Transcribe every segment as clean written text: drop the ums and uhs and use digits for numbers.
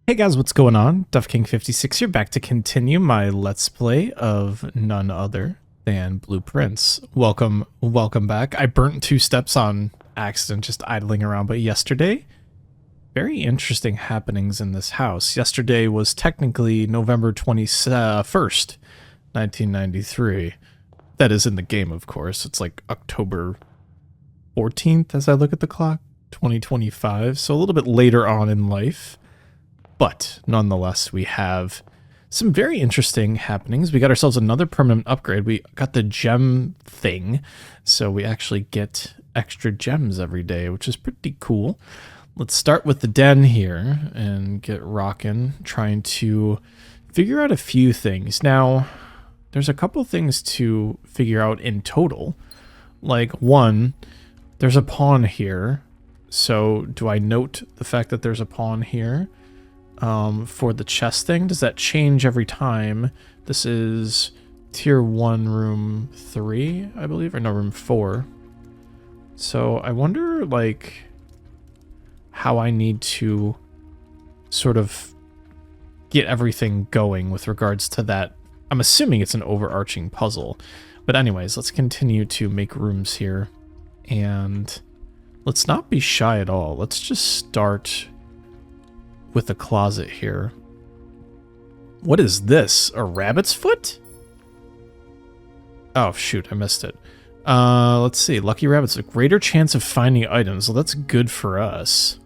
Hey guys, what's going on? DuffKing56 here, back to continue my Let's Play of none other than Blueprints. Welcome back. I burnt 2 steps on accident just idling around, but yesterday, very interesting happenings in this house. Yesterday was technically November 21st, 1993. That is in the game, of course. It's like October 14th as I look at the clock, 2025, so a little bit later on in life. But nonetheless, we have some very interesting happenings. We got ourselves another permanent upgrade. We got the gem thing, so we actually get extra gems every day, which is pretty cool. Let's start with the den here and get rocking, trying to figure out a few things. Now, there's a couple things to figure out in total. Like, one, there's a pawn here. So do I note the fact that there's a pawn here? For the chest thing, does that change every time? This is tier 1 room 3, I believe, or no, room 4. So I wonder, like, how I need to sort of get everything going with regards to that. I'm assuming it's an overarching puzzle. But anyways, let's continue to make rooms here. And let's not be shy at all. Let's just start with a closet here. What is this? A rabbit's foot? Oh, shoot, I missed it. Let's see. Lucky rabbits. A greater chance of finding items. Well, that's good for us.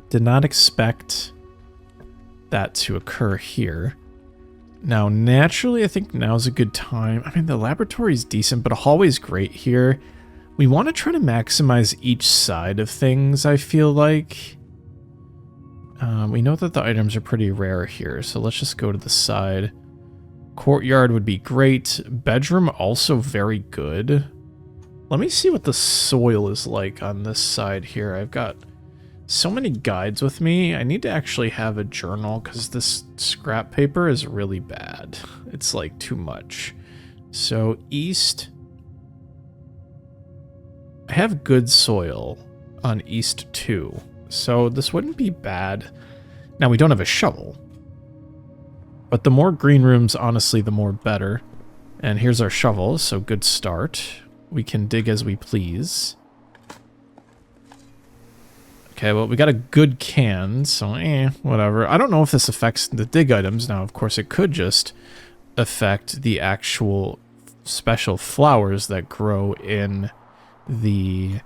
Did not expect that to occur here. Now, naturally, I think now's a good time. I mean, the laboratory's decent, but a hallway's great here. We want to try to maximize each side of things, I feel like. We know that the items are pretty rare here, so let's just go to the side. Courtyard would be great. Bedroom also very good. Let me see what the soil is like on this side here. I've got so many guides with me. I need to actually have a journal because this scrap paper is really bad. It's like too much. So east, I have good soil on east 2. So this wouldn't be bad. Now, we don't have a shovel. But the more green rooms, honestly, the more better. And here's our shovel, so good start. We can dig as we please. Okay, well, we got a good can, so whatever. I don't know if this affects the dig items. Now, of course, it could just affect the actual special flowers that grow in the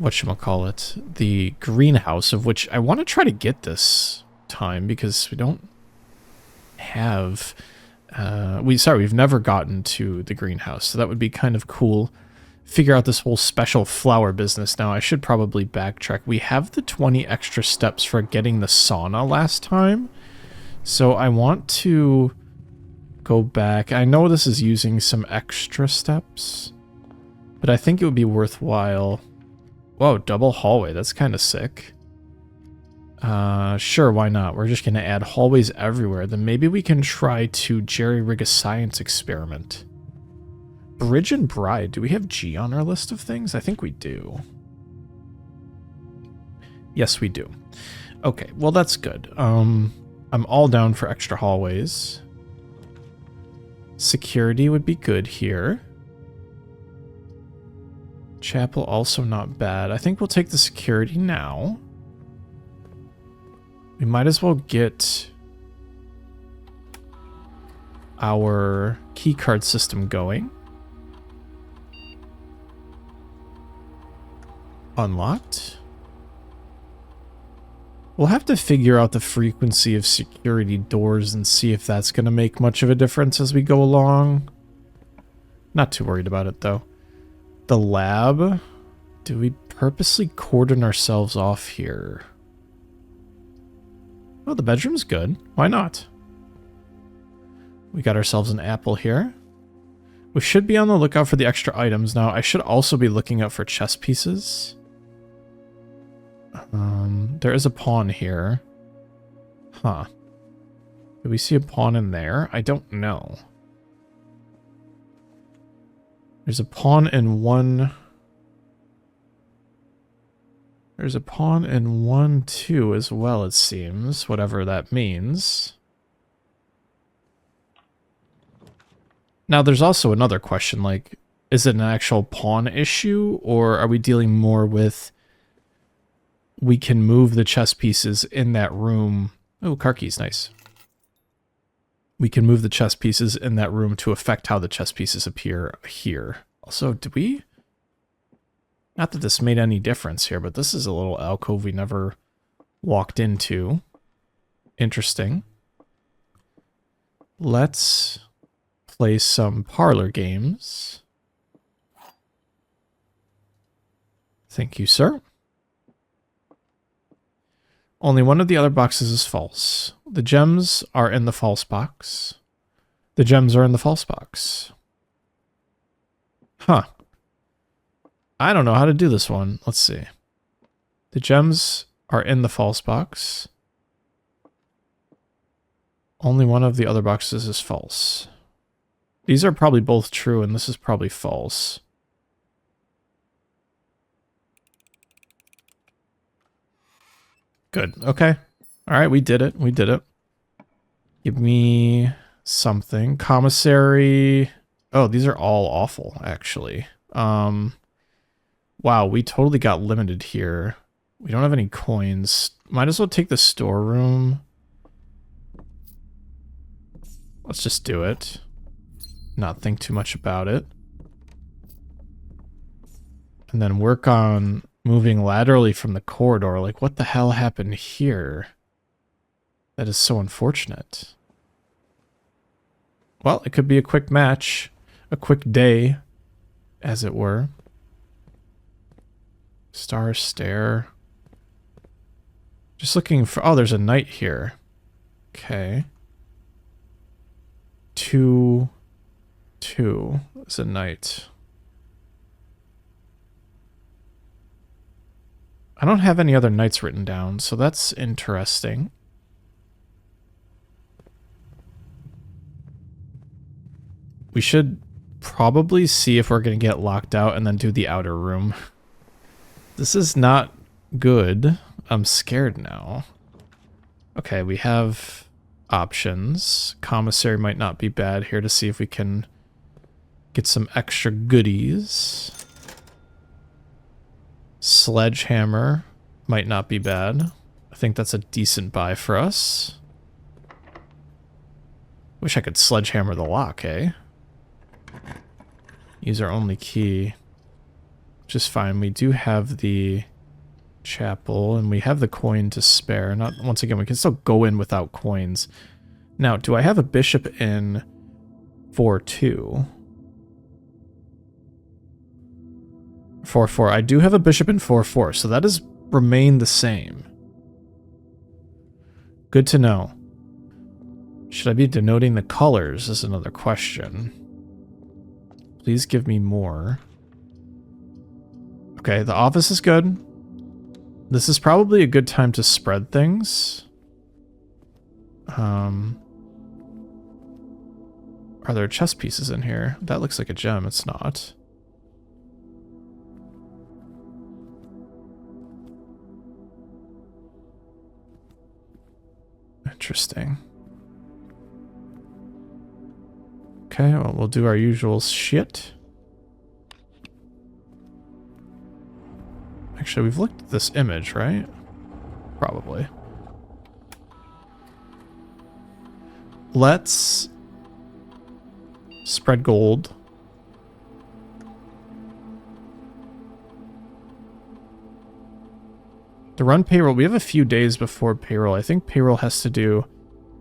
whatchamacallit, the greenhouse, of which I want to try to get this time because we don't have we've never gotten to the greenhouse, so that would be kind of cool. Figure out this whole special flower business. Now I should probably backtrack. We have the 20 extra steps for getting the sauna last time, so I want to go back. I know this is using some extra steps, but I think it would be worthwhile. Whoa, double hallway. That's kind of sick. Sure, why not? We're just going to add hallways everywhere. Then maybe we can try to jerry-rig a science experiment. Bridge and bride. Do we have G on our list of things? I think we do. Yes, we do. Okay, well, that's good. I'm all down for extra hallways. Security would be good here. Chapel also not bad. I think we'll take the security now. We might as well get our keycard system going. Unlocked. We'll have to figure out the frequency of security doors and see if that's going to make much of a difference as we go along. Not too worried about it, though. The lab, do we purposely cordon ourselves off here? Oh, the bedroom's good. Why not? We got ourselves an apple here. We should be on the lookout for the extra items. Now, I should also be looking out for chess pieces. There is a pawn here. Huh. Do we see a pawn in there? I don't know. There's a pawn in one There's a pawn in 1-2 as well, it seems, whatever that means. Now, there's also another question, like, is it an actual pawn issue, or are we dealing more with we can move the chess pieces in that room? Oh, car key's nice. We can move the chess pieces in that room to affect how the chess pieces appear here. Also, did we... Not that this made any difference here, but this is a little alcove we never walked into. Interesting. Let's play some parlor games. Thank you, sir. Only one of the other boxes is false. The gems are in the false box. The gems are in the false box. Huh. I don't know how to do this one. Let's see. The gems are in the false box. Only one of the other boxes is false. These are probably both true, and this is probably false. Good. Okay. All right, we did it. We did it. Give me something. Commissary. Oh, these are all awful, actually. Wow, we totally got limited here. We don't have any coins. Might as well take the storeroom. Let's just do it. Not think too much about it. And then work on moving laterally from the corridor. Like, what the hell happened here? That is so unfortunate. Well, it could be a quick match. A quick day, as it were. Star Stair. Just looking for... Oh, there's a knight here. Okay. 2-2 is a knight. I don't have any other knights written down, so that's interesting. We should probably see if we're going to get locked out and then do the outer room. This is not good. I'm scared now. Okay, we have options. Commissary might not be bad here to see if we can get some extra goodies. Sledgehammer might not be bad. I think that's a decent buy for us. Wish I could sledgehammer the lock, eh? Use our only key. Which is fine. We do have the chapel, and we have the coin to spare. Not once again, we can still go in without coins. Now, do I have a bishop in 4-2? 4-4. I do have a bishop in 4-4, so that has remained the same. Good to know. Should I be denoting the colors is another question. Please give me more. Okay, the office is good. This is probably a good time to spread things. Are there chess pieces in here? That looks like a gem. It's not. Interesting. Okay, well, we'll do our usual shit. Actually, we've looked at this image, right? Probably. Let's spread gold. To run payroll, we have a few days before payroll. I think payroll has to do...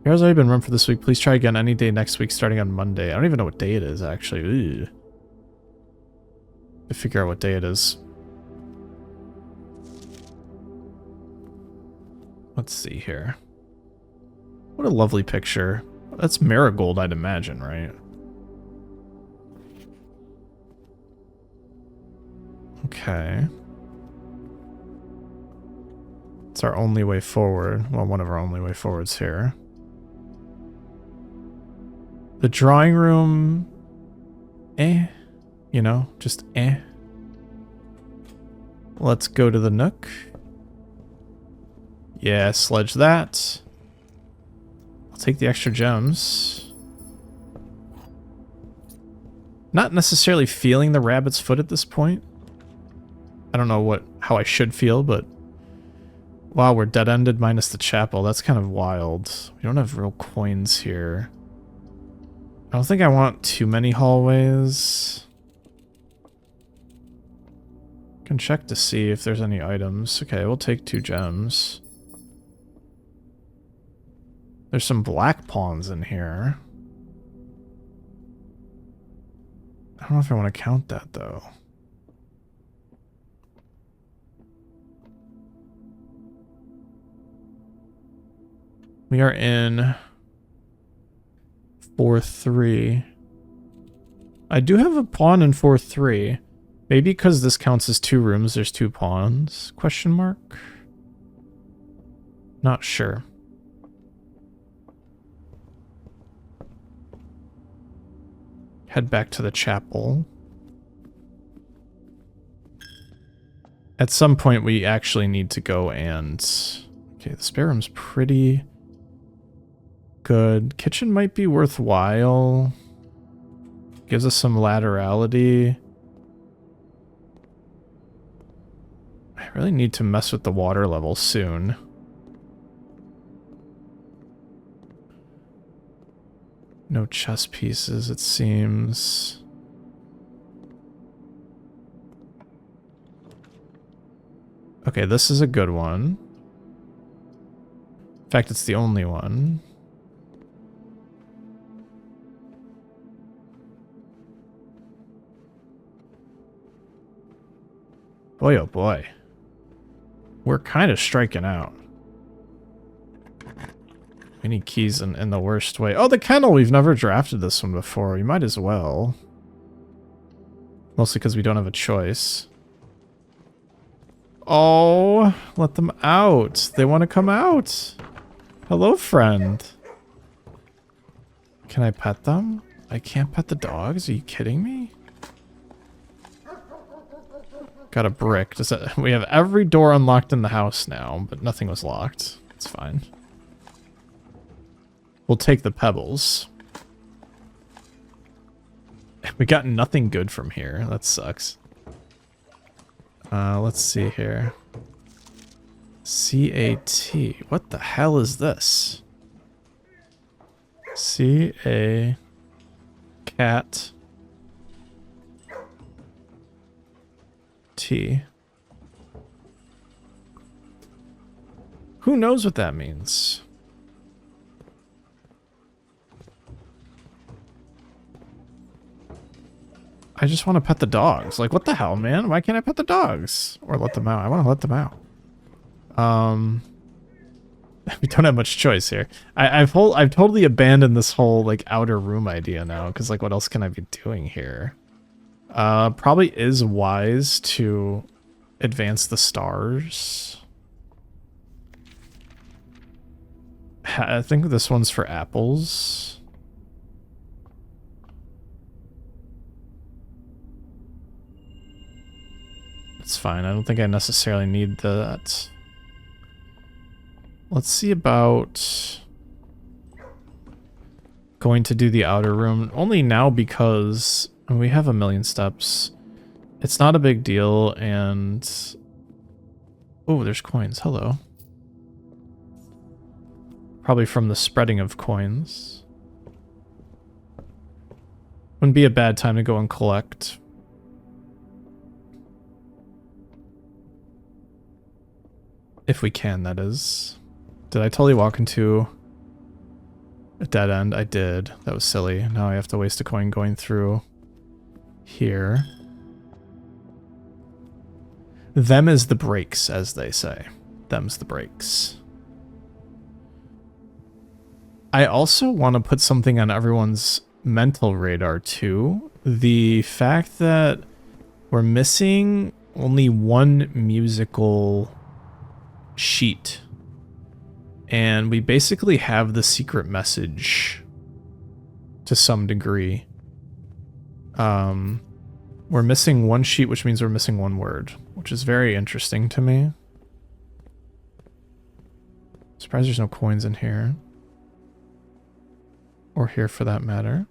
Payroll's already been run for this week. Please try again any day next week starting on Monday. I don't even know what day it is, actually. Ugh. To figure out what day it is. Let's see here. What a lovely picture. That's marigold, I'd imagine, right? Okay. It's our only way forward. Well, one of our only way forwards here. The drawing room... You know, just Let's go to the Nook Yeah, sledge that. I'll take the extra gems. Not necessarily feeling the rabbit's foot at this point. I don't know how I should feel, but wow, we're dead-ended minus the chapel. That's kind of wild. We don't have real coins here. I don't think I want too many hallways. Can check to see if there's any items. Okay, we'll take 2 gems. There's some black pawns in here. I don't know if I want to count that, though. We are in 4-3. I do have a pawn in 4-3. Maybe because this counts as 2 rooms, there's 2 pawns? Question mark? Not sure. Head back to the chapel. At some point, we actually need to go and... Okay, the spare room's pretty good. Kitchen might be worthwhile. Gives us some laterality. I really need to mess with the water level soon. No chess pieces, it seems. Okay, this is a good one. In fact, it's the only one. Boy, oh boy. We're kind of striking out. We need keys in the worst way. Oh, the kennel! We've never drafted this one before. We might as well. Mostly because we don't have a choice. Oh, let them out. They want to come out. Hello, friend. Can I pet them? I can't pet the dogs? Are you kidding me? Got a brick. We have every door unlocked in the house now, but nothing was locked. It's fine. We'll take the pebbles. We got nothing good from here. That sucks. Let's see here. C-A-T. What the hell is this? C-A... Cat... T. Who knows what that means? I just want to pet the dogs. Like, what the hell, man? Why can't I pet the dogs? Or let them out? I want to let them out. We don't have much choice here. I've totally abandoned this whole, like, outer room idea now. Because, like, what else can I be doing here? Probably is wise to advance the stars. I think this one's for apples. It's fine. I don't think I necessarily need that. Let's see about going to do the outer room. Only now because we have 1,000,000 steps. It's not a big deal, and... Oh, there's coins. Hello. Probably from the spreading of coins. Wouldn't be a bad time to go and collect. If we can, that is. Did I totally walk into a dead end? I did. That was silly. Now I have to waste a coin going through here. Them is the breaks, as they say. Them's the breaks. I also want to put something on everyone's mental radar, too. The fact that we're missing only one musical sheet. And we basically have the secret message to some degree. We're missing one sheet, which means we're missing one word, which is very interesting to me. Surprised there's no coins in here. Or here for that matter.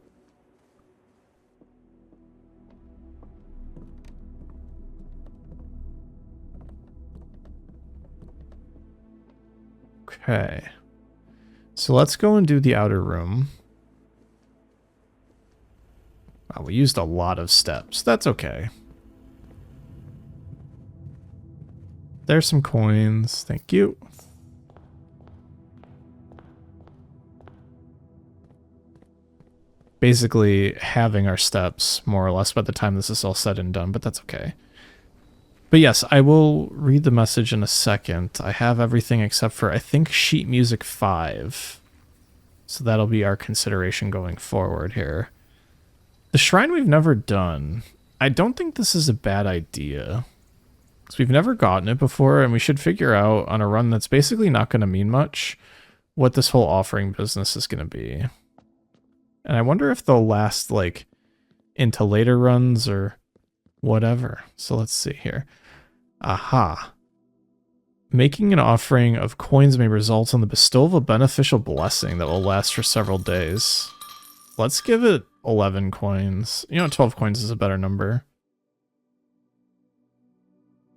Okay. So let's go and do the outer room. Wow, we used a lot of steps. That's okay. There's some coins. Thank you. Basically having our steps, more or less, by the time this is all said and done, but that's okay. But yes, I will read the message in a second. I have everything except for, I think, sheet music 5. So that'll be our consideration going forward here. The shrine we've never done. I don't think this is a bad idea. Because we've never gotten it before, and we should figure out on a run that's basically not going to mean much what this whole offering business is going to be. And I wonder if they'll last, like, into later runs or whatever. So let's see here. Aha. Making an offering of coins may result in the bestowal of a beneficial blessing that will last for several days. Let's give it 11 coins. You know, 12 coins is a better number.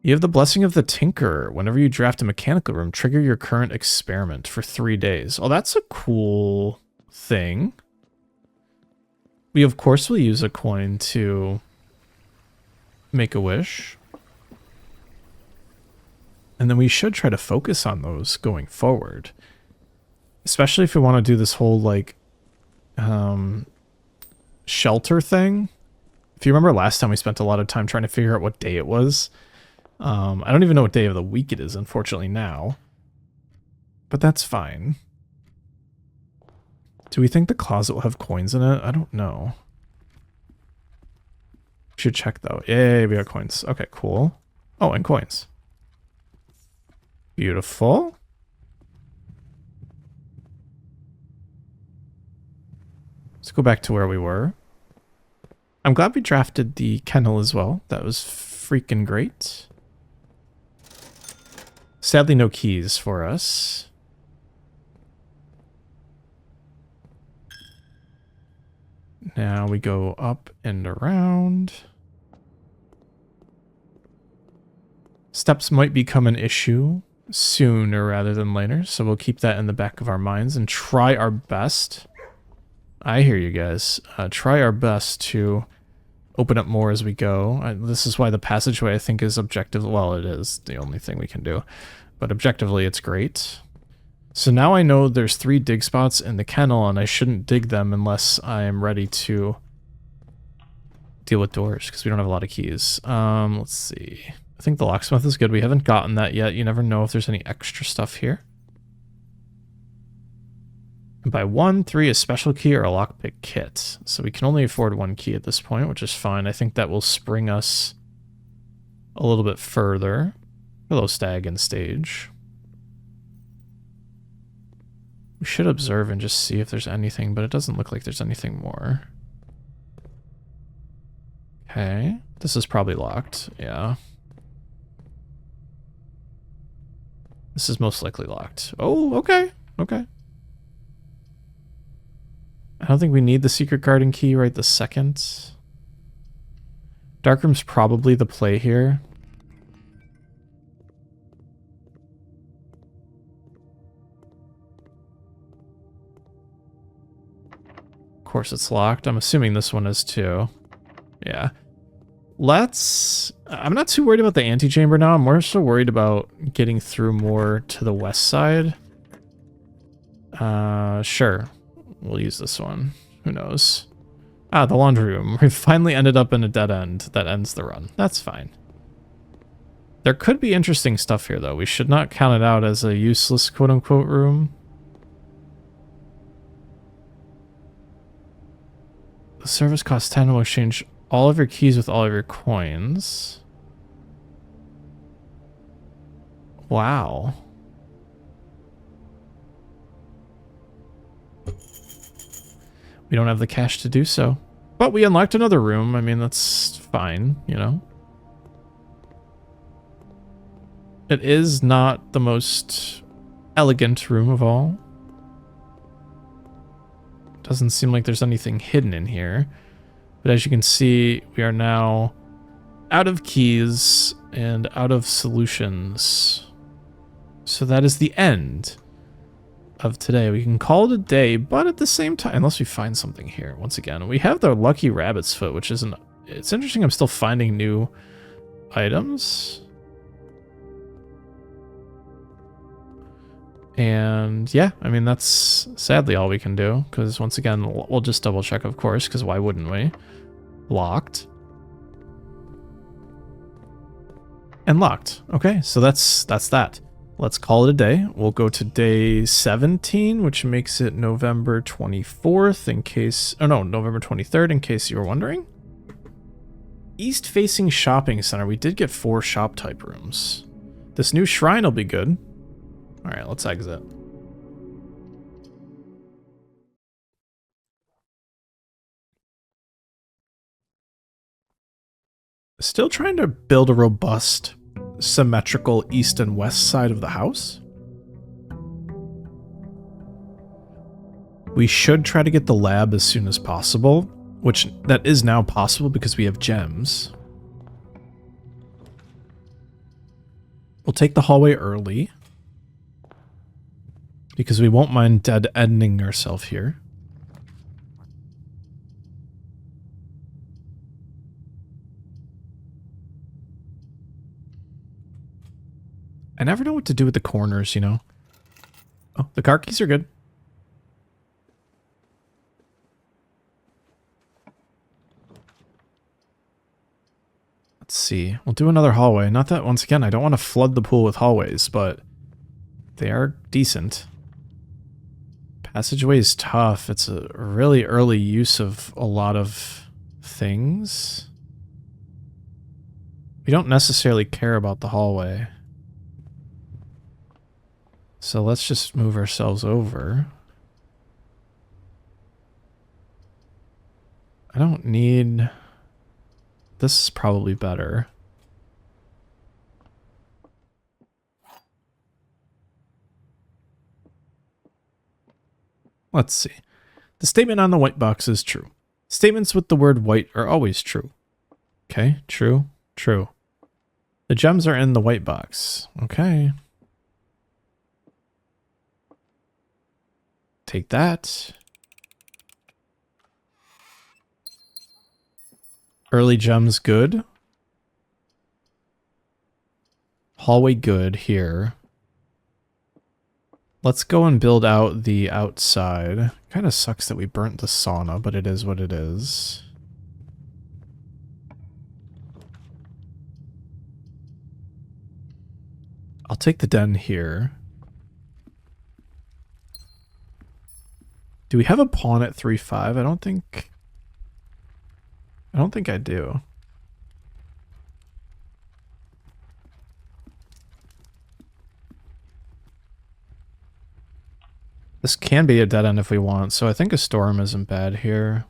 You have the blessing of the Tinkerer. Whenever you draft a mechanical room, trigger your current experiment for 3 days. Oh, that's a cool thing. We, of course, will use a coin to make a wish. And then we should try to focus on those going forward. Especially if we want to do this whole, like, shelter thing. If you remember last time, we spent a lot of time trying to figure out what day it was. I don't even know what day of the week it is, unfortunately, now. But that's fine. Do we think the closet will have coins in it? I don't know. Should check, though. Yay, we got coins. Okay, cool. Oh, and coins. Beautiful. Let's go back to where we were. I'm glad we drafted the kennel as well. That was freaking great. Sadly, no keys for us. Now we go up and around. Steps might become an issue sooner rather than later, so we'll keep that in the back of our minds and try our best. I hear you guys. Try our best to open up more as we go. This is why the passageway, I think, is objective. Well, it is the only thing we can do, but objectively it's great. So now I know there's 3 dig spots in the kennel, and I shouldn't dig them unless I am ready to deal with doors, because we don't have a lot of keys. Let's see. I think the locksmith is good. We haven't gotten that yet. You never know if there's any extra stuff here. And by 1, 3, a special key or a lockpick kit. So we can only afford 1 key at this point, which is fine. I think that will spring us a little bit further. Hello, stag and stage. We should observe and just see if there's anything, but it doesn't look like there's anything more. Okay. This is probably locked. Yeah. This is most likely locked. Oh, okay. Okay. I don't think we need the secret garden key right this second. Darkroom's probably the play here. Of course it's locked. I'm assuming this one is too. Yeah. I'm not too worried about the antechamber now. I'm more so worried about getting through more to the west side. Sure. We'll use this one. Who knows? Ah, the laundry room. We finally ended up in a dead end that ends the run. That's fine. There could be interesting stuff here, though. We should not count it out as a useless quote-unquote room. The service costs 10 and will exchange all of your keys with all of your coins. Wow. We don't have the cash to do so. But we unlocked another room. I mean, that's fine, you know. It is not the most elegant room of all. Doesn't seem like there's anything hidden in here. But as you can see, we are now out of keys and out of solutions. So that is the end of today. We can call it a day, but at the same time, unless we find something here. Once again, we have the lucky rabbit's foot, which isn't... It's interesting I'm still finding new items. And yeah, I mean, that's sadly all we can do, because once again, we'll just double check, of course, because why wouldn't we? Locked. And locked. Okay, so that's that. Let's call it a day. We'll go to day 17, which makes it November 24th in case... Oh no, November 23rd in case you were wondering. East-facing shopping center. We did get 4 shop-type rooms. This new shrine will be good. Alright, let's exit. Still trying to build a robust, symmetrical east and west side of the house. We should try to get the lab as soon as possible, which that is now possible because we have gems. We'll take the hallway early, because we won't mind dead-ending ourselves here. I never know what to do with the corners, you know? Oh, the car keys are good. Let's see. We'll do another hallway. Not that, once again, I don't want to flood the pool with hallways, but they are decent. Passageway is tough. It's a really early use of a lot of things. We don't necessarily care about the hallway. So let's just move ourselves over. I don't need... This is probably better. Let's see. The statement on the white box is true. Statements with the word white are always true. Okay, true, true. The gems are in the white box. Okay. Take that. Early gems good. Hallway good here. Let's go and build out the outside. Kind of sucks that we burnt the sauna, but it is what it is. I'll take the den here. Do we have a pawn at 3-5? I don't think I do. This can be a dead end if we want, so I think a storm isn't bad here.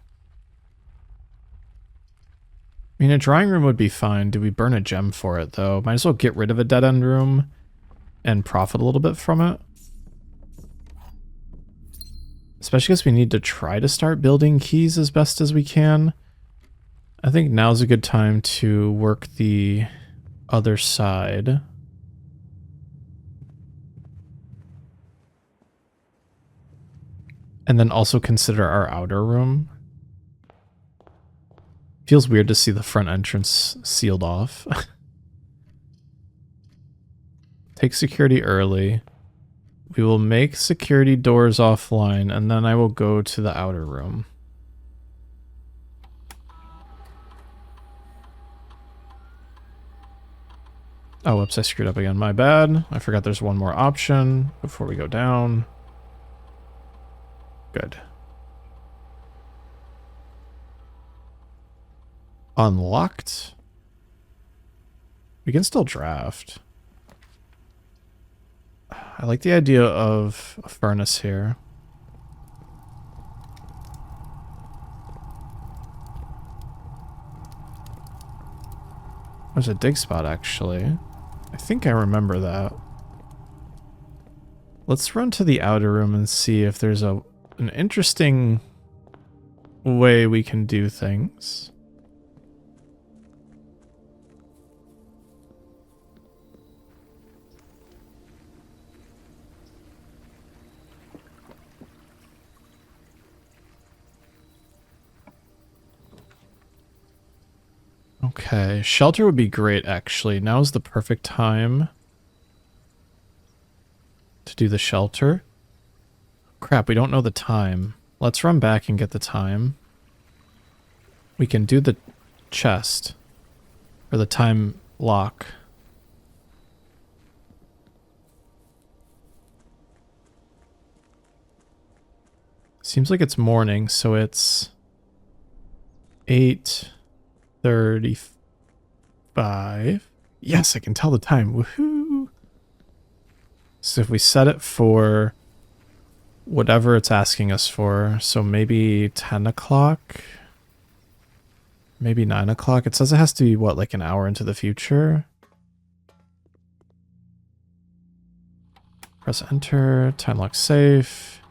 I mean, a drawing room would be fine. Do we burn a gem for it, though? Might as well get rid of a dead end room and profit a little bit from it. Especially because we need to try to start building keys as best as we can. I think now's a good time to work the other side. And then also consider our outer room. Feels weird to see the front entrance sealed off. Take security early. We will make security doors offline, and then I will go to the outer room. Oh, whoops, I screwed up again. My bad. I forgot there's one more option before we go down. Good. Unlocked. We can still draft. I like the idea of a furnace here. There's a dig spot, actually. I think I remember that. Let's run to the outer room and see if there's an interesting way we can do things. Okay, shelter would be great, actually. Now's the perfect time to do the shelter. Crap, we don't know the time. Let's run back and get the time. We can do the chest. Or the time lock. Seems like it's morning, so it's 8:35. Yes, I can tell the time. Woohoo! So if we set it for whatever it's asking us for, so maybe 10 o'clock, maybe 9 o'clock. It says it has to be, what, like an hour into the future? Press enter, time lock safe.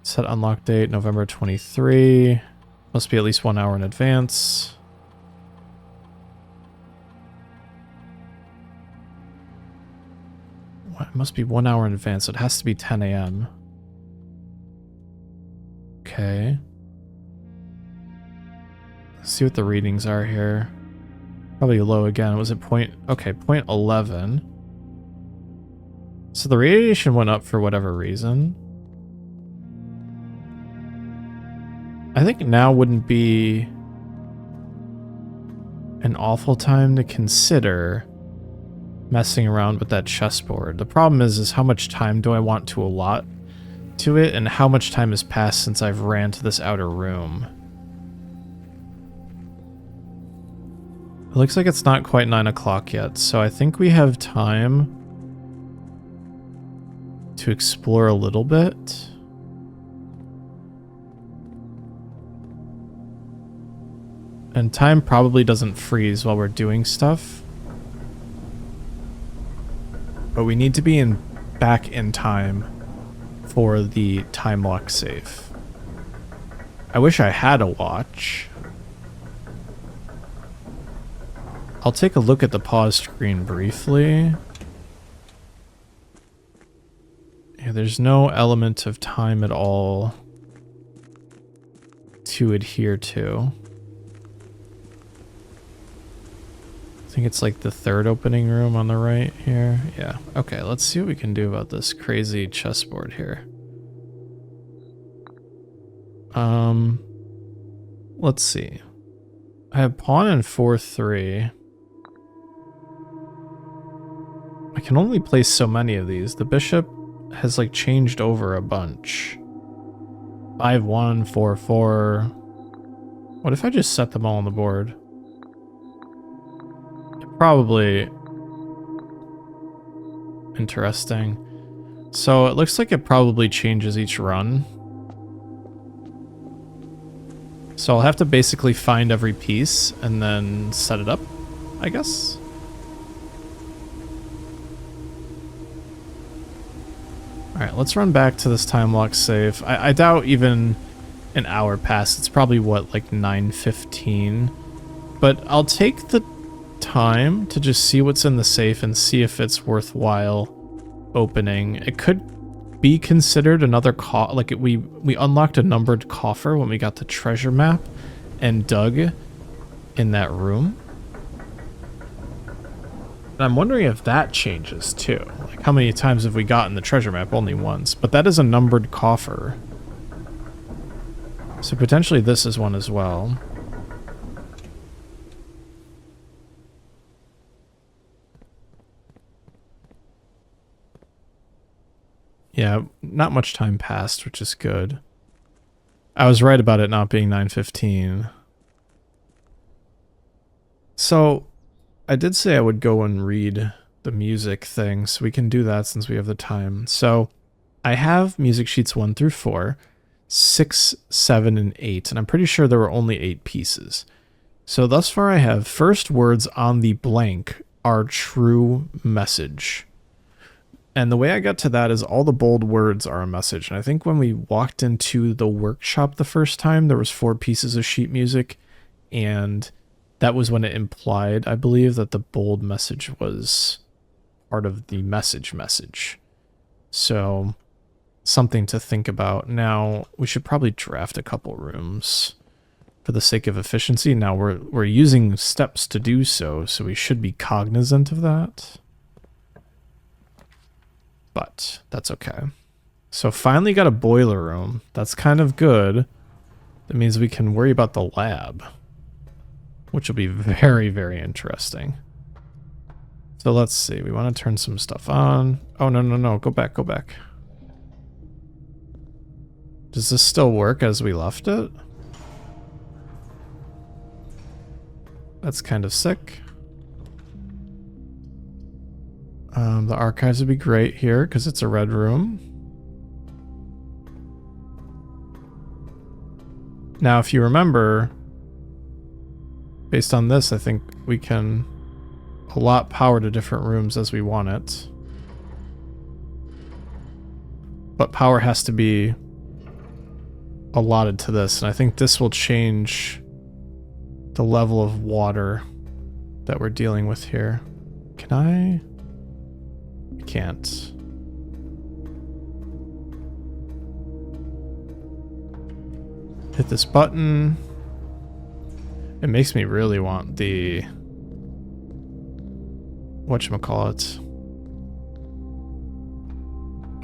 Set unlock date, November 23. Must be at least 1 hour in advance. What? It must be 1 hour in advance. It has to be 10 a.m. Okay. Let's see what the readings are here. Probably low again. Was it point? Okay, point 11. So the radiation went up for whatever reason. I think now wouldn't be an awful time to consider messing around with that chessboard. The problem is how much time do I want to allot to it, and how much time has passed since I've ran to this outer room. It looks like it's not quite 9 o'clock yet, so I think we have time to explore a little bit. And time probably doesn't freeze while we're doing stuff. But we need to be back in time for the time lock safe. I wish I had a watch. I'll take a look at the pause screen briefly. Yeah, there's no element of time at all to adhere to. I think it's like the third opening room on the right here. Yeah. Okay, let's see what we can do about this crazy chessboard here. Let's see. I have pawn and 4-3. I can only place so many of these. The bishop has like changed over a bunch. 5-1, 4-4. What if I just set them all on the board? Probably interesting. So it looks like it probably changes each run. So I'll have to basically find every piece and then set it up, I guess. Alright, let's run back to this time lock safe. I doubt even an hour passed. It's probably, what, like 9:15? But I'll take the time to just see what's in the safe and see if it's worthwhile opening. It could be considered another we unlocked a numbered coffer when we got the treasure map and dug in that room. And I'm wondering if that changes too. Like, how many times have we gotten the treasure map? Only once. But that is a numbered coffer. So potentially this is one as well. Yeah, not much time passed, which is good. I was right about it not being 9:15. So, I did say I would go and read the music thing, so we can do that since we have the time. So, I have music sheets 1 through 4, 6, 7, and 8, and I'm pretty sure there were only 8 pieces. So thus far I have first words on the blank are true message. And the way I got to that is all the bold words are a message. And I think when we walked into the workshop the first time, there was 4 pieces of sheet music. And that was when it implied, I believe, that the bold message was part of the message. So something to think about. Now, we should probably draft a couple rooms for the sake of efficiency. Now, we're using steps to do so, so we should be cognizant of that. But that's okay. So finally got a boiler room. That's kind of good. That means we can worry about the lab, which will be very, very interesting. So let's see. We want to turn some stuff on. Oh, no. Go back. Does this still work as we left it? That's kind of sick. The archives would be great here because it's a red room. Now, if you remember, based on this, I think we can allot power to different rooms as we want it. But power has to be allotted to this, and I think this will change the level of water that we're dealing with here. Can I can't. Hit this button. It makes me really want the whatchamacallit.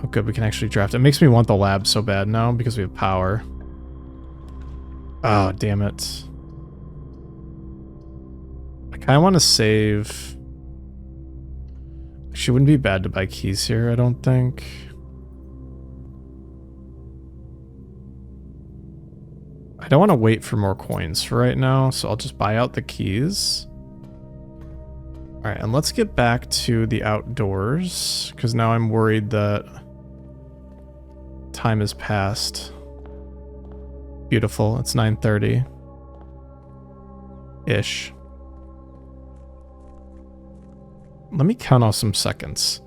Oh good, we can actually draft. It makes me want the lab so bad now because we have power. Oh, damn it. I kind of want to save. She wouldn't be bad to buy keys here, I don't think. I don't want to wait for more coins for right now, so I'll just buy out the keys. Alright, and let's get back to the outdoors, because now I'm worried that time has passed. Beautiful, it's 9:30-ish. Let me count off some seconds.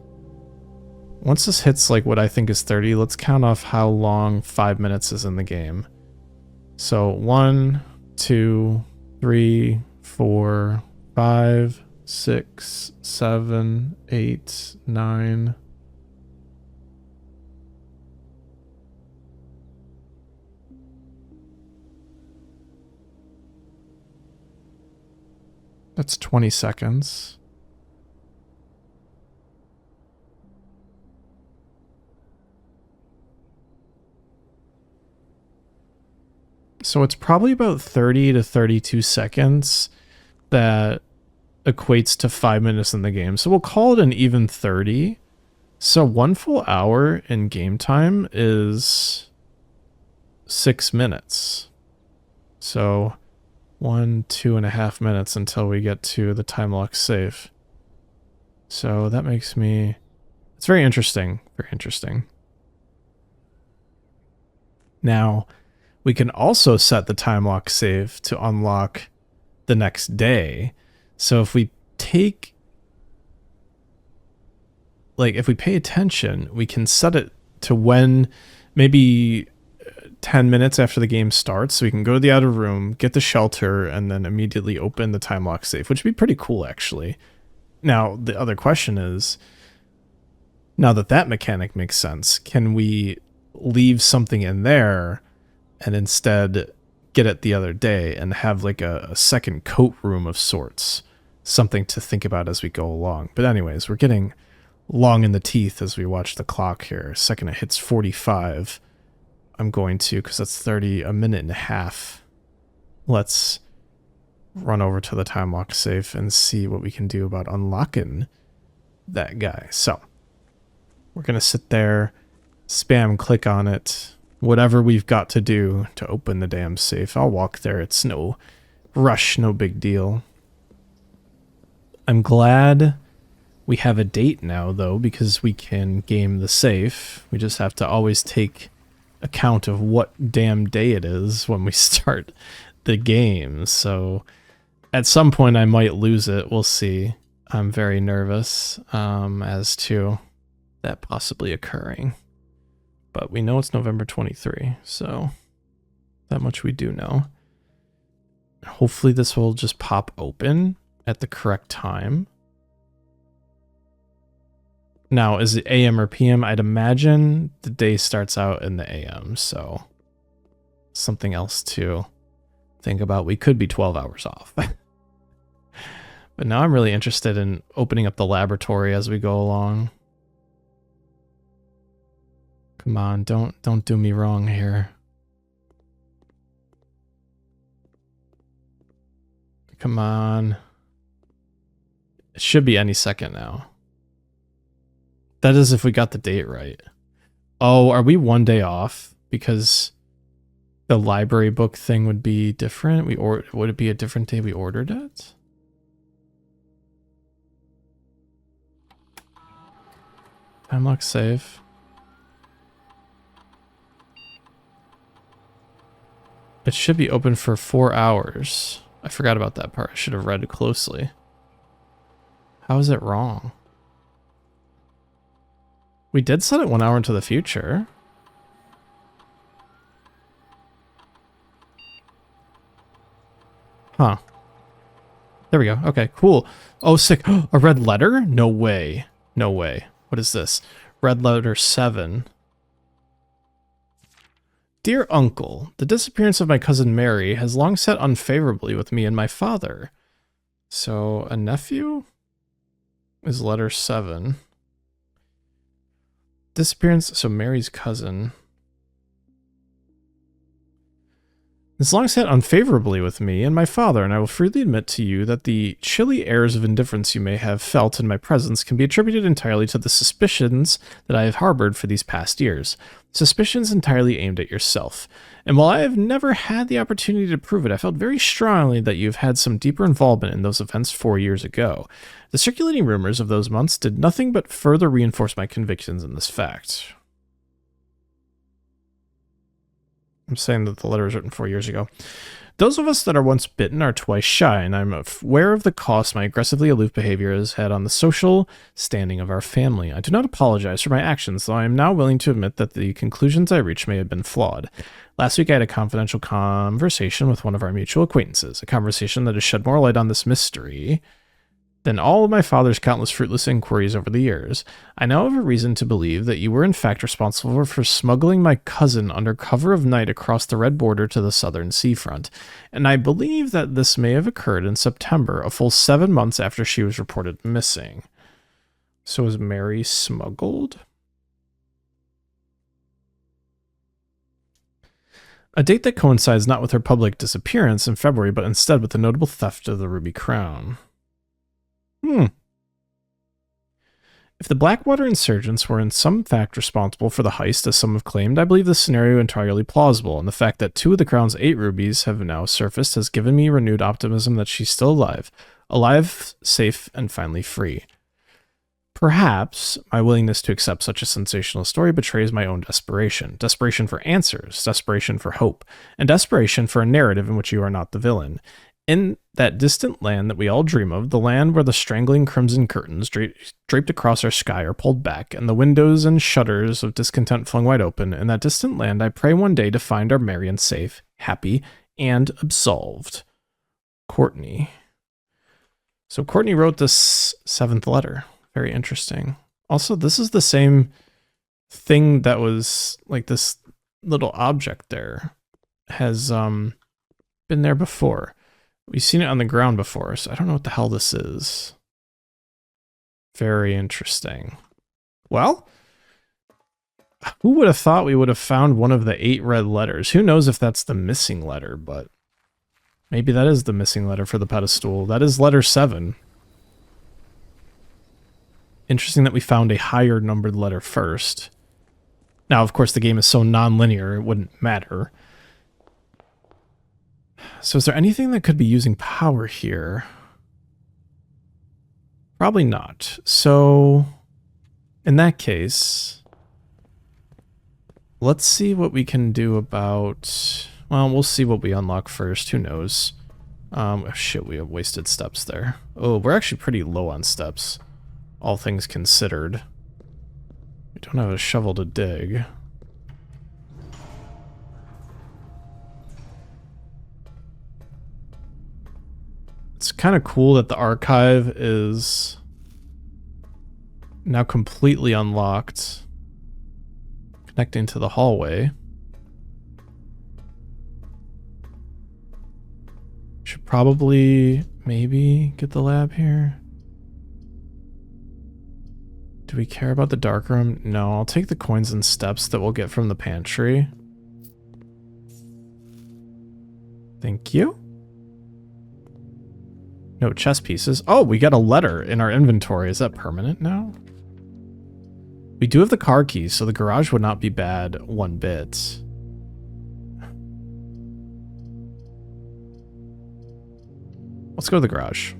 Once this hits like what I think is 30, let's count off how long 5 minutes is in the game. So 1, 2, 3, 4, 5, 6, 7, 8, 9. That's 20 seconds. So it's probably about 30 to 32 seconds that equates to 5 minutes in the game. So we'll call it an even 30. So 1 full hour in game time is 6 minutes. So 2.5 minutes until we get to the time lock safe. So that makes me... It's very interesting. Very interesting. Now... we can also set the time lock save to unlock the next day. So if we take, like, if we pay attention, we can set it to when, maybe 10 minutes after the game starts. So we can go to the outer room, get the shelter, and then immediately open the time lock safe, which would be pretty cool, actually. Now, the other question is, now that that mechanic makes sense, can we leave something in there and instead get it the other day and have like a second coat room of sorts? Something to think about as we go along. But anyways, we're getting long in the teeth as we watch the clock here. Second it hits 45, I'm going to, because that's 30, a minute and a half. Let's run over to the time lock safe and see what we can do about unlocking that guy. So we're going to sit there, spam click on it, whatever we've got to do to open the damn safe. I'll walk there. It's no rush, no big deal. I'm glad we have a date now, though, because we can game the safe. We just have to always take account of what damn day it is when we start the game. So at some point I might lose it. We'll see. I'm very nervous as to that possibly occurring. But we know it's November 23, so that much we do know. Hopefully this will just pop open at the correct time. Now, is it AM or PM? I'd imagine the day starts out in the AM, so something else to think about. We could be 12 hours off. But now I'm really interested in opening up the laboratory as we go along. Come on, don't do me wrong here. Come on. It should be any second now. That is if we got the date right. Oh, are we one day off? Because the library book thing would be different? Would it be a different day we ordered it? Time lock save. It should be open for 4 hours. I forgot about that part. I should have read closely. How is it wrong? We did set it 1 hour into the future. Huh. There we go. Okay, cool. Oh, sick. A red letter? No way. No way. What is this? Red letter 7. Dear Uncle, the disappearance of my cousin Mary has long sat unfavorably with me and my father. So, a nephew? Is letter 7. Disappearance, so Mary's cousin. This long sat unfavorably with me and my father, and I will freely admit to you that the chilly airs of indifference you may have felt in my presence can be attributed entirely to the suspicions that I have harbored for these past years. Suspicions entirely aimed at yourself. And while I have never had the opportunity to prove it, I felt very strongly that you have had some deeper involvement in those events 4 years ago. The circulating rumors of those months did nothing but further reinforce my convictions in this fact. I'm saying that the letter was written 4 years ago. Those of us that are once bitten are twice shy, and I'm aware of the cost my aggressively aloof behavior has had on the social standing of our family. I do not apologize for my actions, though I am now willing to admit that the conclusions I reached may have been flawed. Last week I had a confidential conversation with one of our mutual acquaintances, a conversation that has shed more light on this mystery than all of my father's countless fruitless inquiries over the years. I now have a reason to believe that you were in fact responsible for smuggling my cousin under cover of night across the red border to the southern seafront, and I believe that this may have occurred in September, a full 7 months after she was reported missing. So was Mary smuggled? A date that coincides not with her public disappearance in February, but instead with the notable theft of the Ruby Crown. If the Blackwater insurgents were in some fact responsible for the heist, as some have claimed, I believe this scenario entirely plausible, and the fact that 2 of the Crown's 8 rubies have now surfaced has given me renewed optimism that she's still alive, safe, and finally free. Perhaps my willingness to accept such a sensational story betrays my own desperation. Desperation for answers, desperation for hope, and desperation for a narrative in which you are not the villain. In that distant land that we all dream of, the land where the strangling crimson curtains draped across our sky are pulled back, and the windows and shutters of discontent flung wide open, in that distant land I pray one day to find our Marion safe, happy, and absolved. Courtney. So Courtney wrote this 7th letter. Very interesting. Also, this is the same thing that was, like, this little object there has been there before. We've seen it on the ground before, so I don't know what the hell this is. Very interesting. Well, who would have thought we would have found one of the 8 red letters? Who knows if that's the missing letter, but maybe that is the missing letter for the pedestal. That is letter 7. Interesting that we found a higher numbered letter first. Now, of course, the game is so non-linear, it wouldn't matter. So is there anything that could be using power here? Probably not. So in that case, let's see what we can do about... Well, we'll see what we unlock first. Who knows? Shit, we have wasted steps there. Oh, we're actually pretty low on steps, all things considered. Don't have a shovel to dig. It's kind of cool that the archive is now completely unlocked, connecting to the hallway. Should probably maybe get the lab here. Do we care about the dark room? No, I'll take the coins and steps that we'll get from the pantry. Thank you. No chess pieces. Oh, we got a letter in our inventory. Is that permanent now? We do have the car keys, so the garage would not be bad one bit. Let's go to the garage.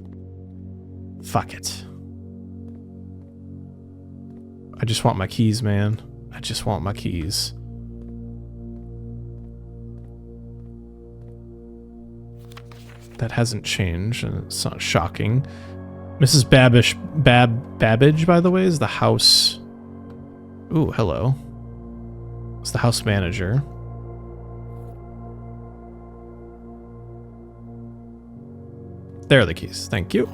Fuck it. I just want my keys, man. I just want my keys. That hasn't changed, and it's not shocking. Mrs. Babbage, by the way, is the house... Ooh, hello. It's the house manager. There are the keys. Thank you.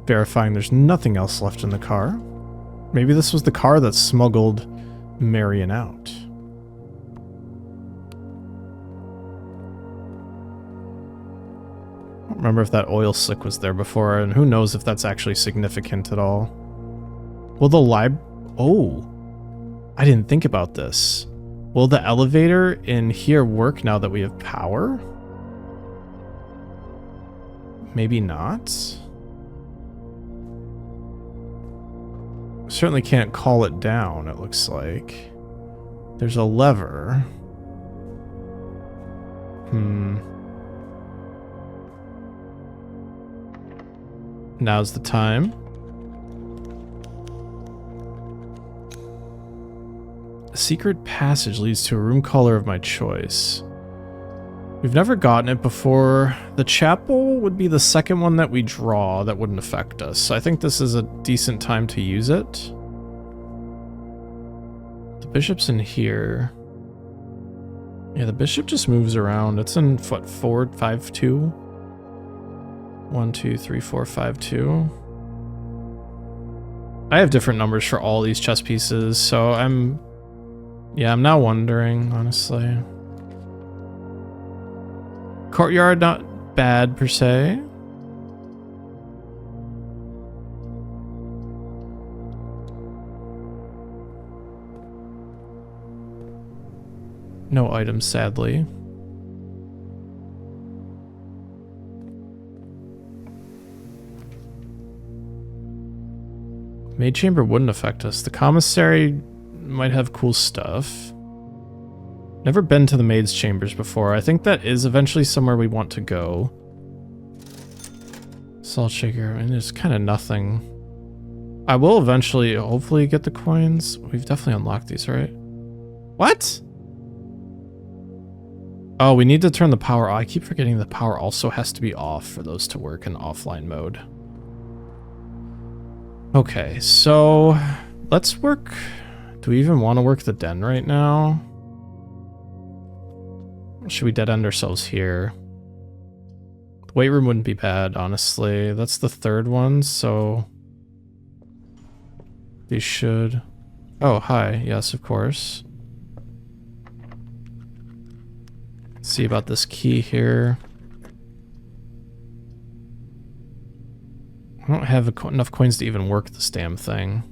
Verifying there's nothing else left in the car. Maybe this was the car that smuggled Marion out. I don't remember if that oil slick was there before, and who knows if that's actually significant at all. Will the Oh, I didn't think about this. Will the elevator in here work now that we have power? Maybe not. Certainly can't call it down, it looks like. There's a lever. Now's the time. A secret passage leads to a room color of my choice. We've never gotten it before. The chapel would be the second one that we draw that wouldn't affect us. So I think this is a decent time to use it. The bishop's in here. Yeah, the bishop just moves around. It's in what, 4, 5, 2? 1, 2, 3, 4, 5, 2. I have different numbers for all these chess pieces, so I'm now wondering, honestly. Courtyard, not bad per se. No items, sadly. Maid chamber wouldn't affect us. The commissary might have cool stuff. Never been to the maid's chambers before. I think that is eventually somewhere we want to go. Salt shaker, and there's kind of nothing. I will eventually, hopefully, get the coins. We've definitely unlocked these, right? What? Oh, we need to turn the power on. I keep forgetting the power also has to be off for those to work in offline mode. Okay, so let's work. Do we even want to work the den right now? Should we dead end ourselves here? The weight room wouldn't be bad, honestly. That's the third one, so these should... Oh, hi. Yes, of course. Let's see about this key here. I don't have enough coins to even work this damn thing.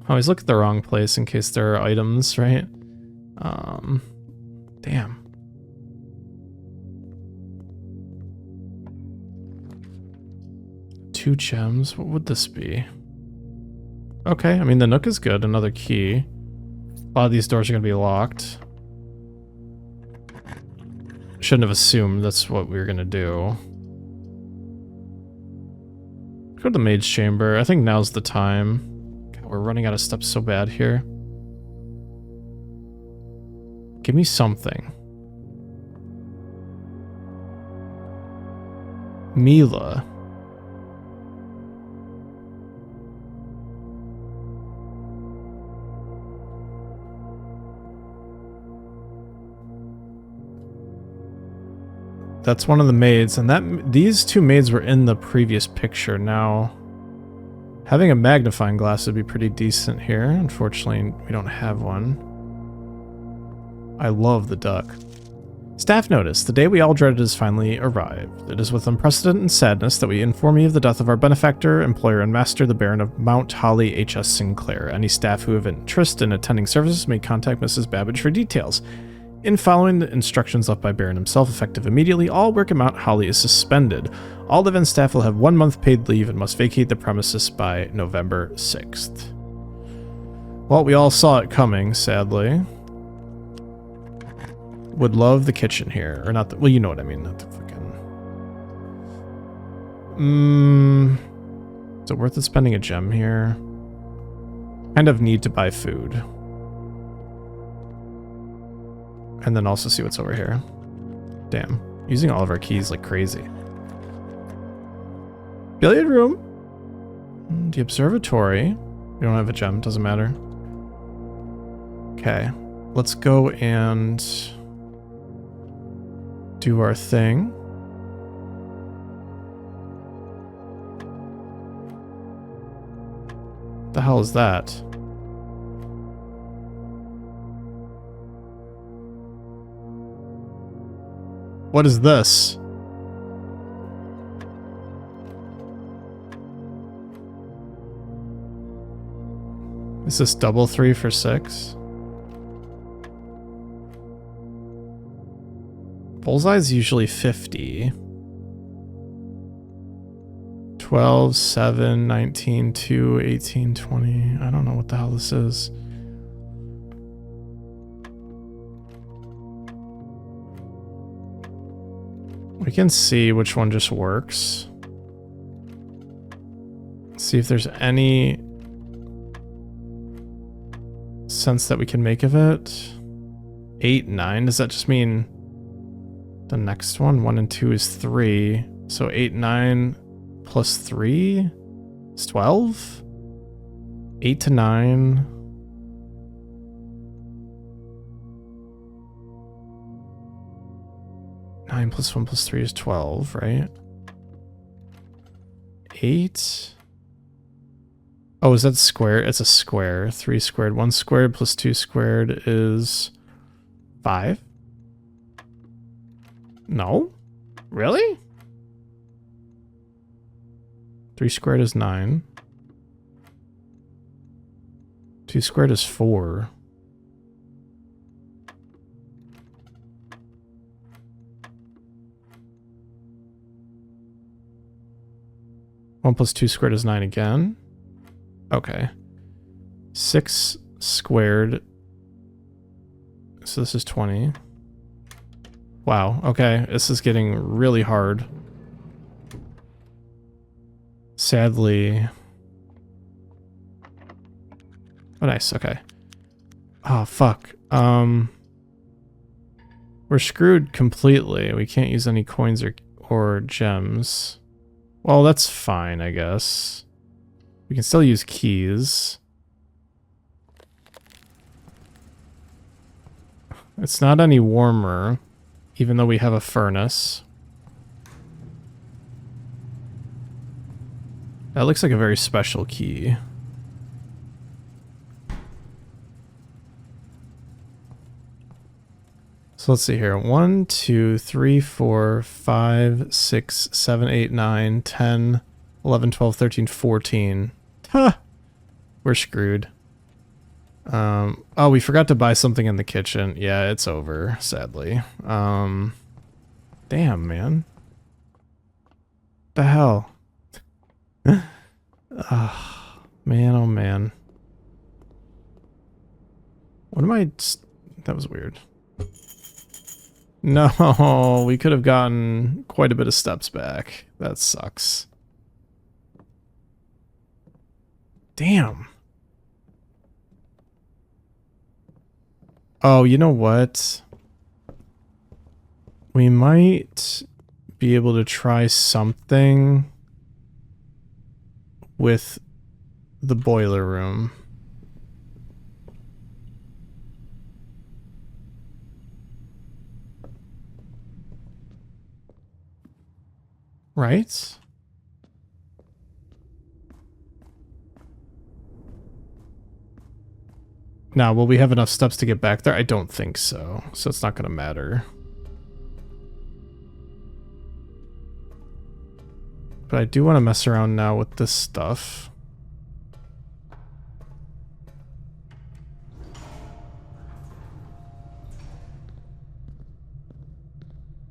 I always look at the wrong place in case there are items, right? Damn. Two gems. What would this be? Okay, I mean, the nook is good. Another key. A lot of these doors are going to be locked. Shouldn't have assumed that's what we were going to do. Go to the maid's chamber. I think now's the time. We're running out of steps so bad here. Give me something. Mila. That's one of the maids, and these two maids were in the previous picture. Now, having a magnifying glass would be pretty decent here. Unfortunately, we don't have one. I love the duck. Staff notice, the day we all dreaded has finally arrived. It is with unprecedented sadness that we inform you of the death of our benefactor, employer, and master, the Baron of Mount Holly H.S. Sinclair. Any staff who have interest in attending services may contact Mrs. Babbage for details. In following the instructions left by Baron himself, effective immediately, all work at Mount Holly is suspended. All event staff will have 1 month paid leave and must vacate the premises by November 6th. Well, we all saw it coming, sadly. Would love the kitchen here. Or not the... Well, you know what I mean. Not the fucking... Is it worth it spending a gem here? Kind of need to buy food. And then also see what's over here. Damn. Using all of our keys like crazy. Billiard room. The observatory. We don't have a gem. Doesn't matter. Okay. Let's go and do our thing. What the hell is that? What is this? Is this double 3 for 6? Bullseye's usually 50. 12, 7, 19, 2, 18, 20. I don't know what the hell this is. We can see which one just works. See if there's any sense that we can make of it. 8, 9. Does that just mean the next one? 1 and 2 is 3. So 8, 9 plus 3 is 12. 8 to 9. Nine plus 1 plus 3 is 12, right? 8. Oh, is that square? It's a square. 3 squared. 1 squared plus 2 squared is 5. No? Really? 3 squared is 9. 2 squared is 4. One plus 2 squared is 9 again. Okay. 6 squared. So this is 20. Wow. Okay. This is getting really hard. Sadly. Oh, nice. Okay. Oh, fuck. We're screwed completely. We can't use any coins or gems. Well, that's fine, I guess. We can still use keys. It's not any warmer, even though we have a furnace. That looks like a very special key. So let's see here. 1, 2, 3, 4, 5, 6, 7, 8, 9, 10, 11, 12, 13, 14. Huh. We're screwed. Oh, we forgot to buy something in the kitchen. Yeah, it's over, sadly. Damn, man. The hell? Oh, man, oh man. What am I... That was weird. No, we could have gotten quite a bit of steps back. That sucks. Damn. Oh, you know what? We might be able to try something with the boiler room. Right? Now, will we have enough steps to get back there? I don't think so. So it's not going to matter. But I do want to mess around now with this stuff.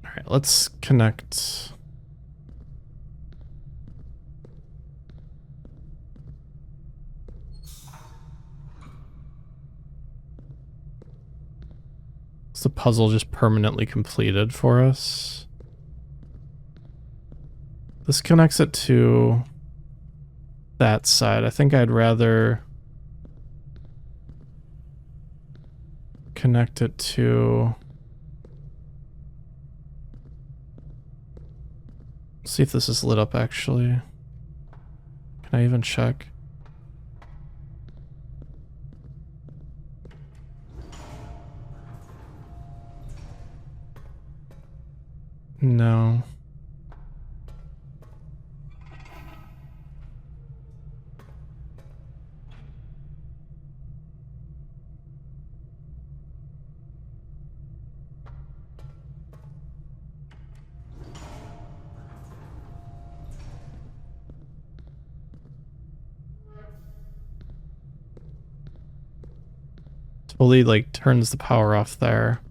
Alright, let's connect. Is the puzzle just permanently completed for us? This connects it to that side. I think I'd rather connect it to... See if this is lit up actually. Can I even check? No. Totally like turns the power off there.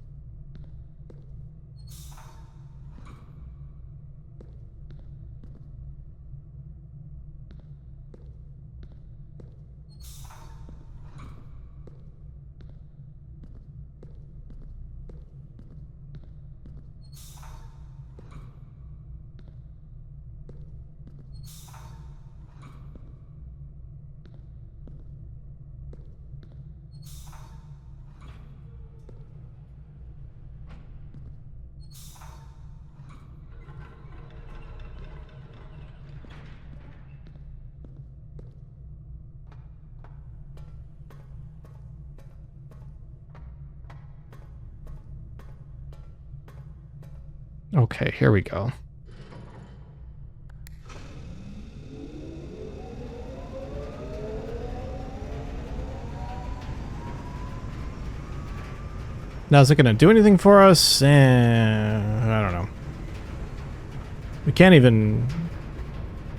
Okay, here we go. Now, is it going to do anything for us? I don't know. We can't even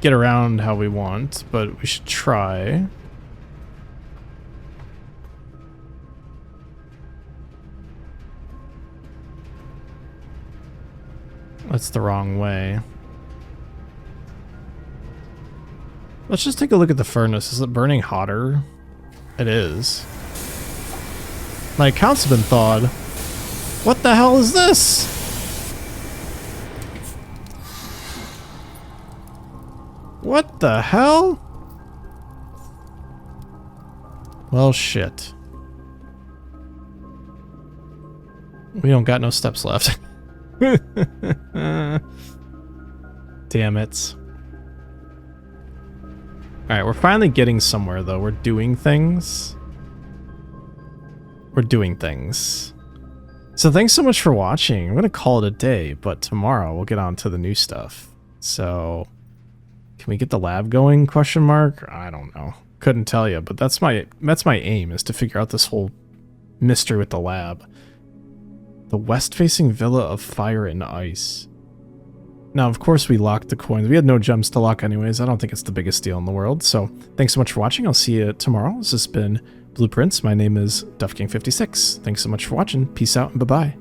get around how we want, but we should try. That's the wrong way. Let's just take a look at the furnace. Is it burning hotter? It is. My accounts have been thawed. What the hell is this? What the hell? Well, shit. We don't got no steps left. Damn it. Alright, we're finally getting somewhere, though. We're doing things. We're doing things. So thanks so much for watching. I'm going to call it a day, but tomorrow we'll get on to the new stuff. So, can we get the lab going, question mark? I don't know. Couldn't tell you, but that's my aim, is to figure out this whole mystery with the lab. The west-facing villa of fire and ice. Now, of course, we locked the coins. We had no gems to lock anyways. I don't think it's the biggest deal in the world. So, thanks so much for watching. I'll see you tomorrow. This has been Blueprints. My name is DuffKing56. Thanks so much for watching. Peace out and bye-bye.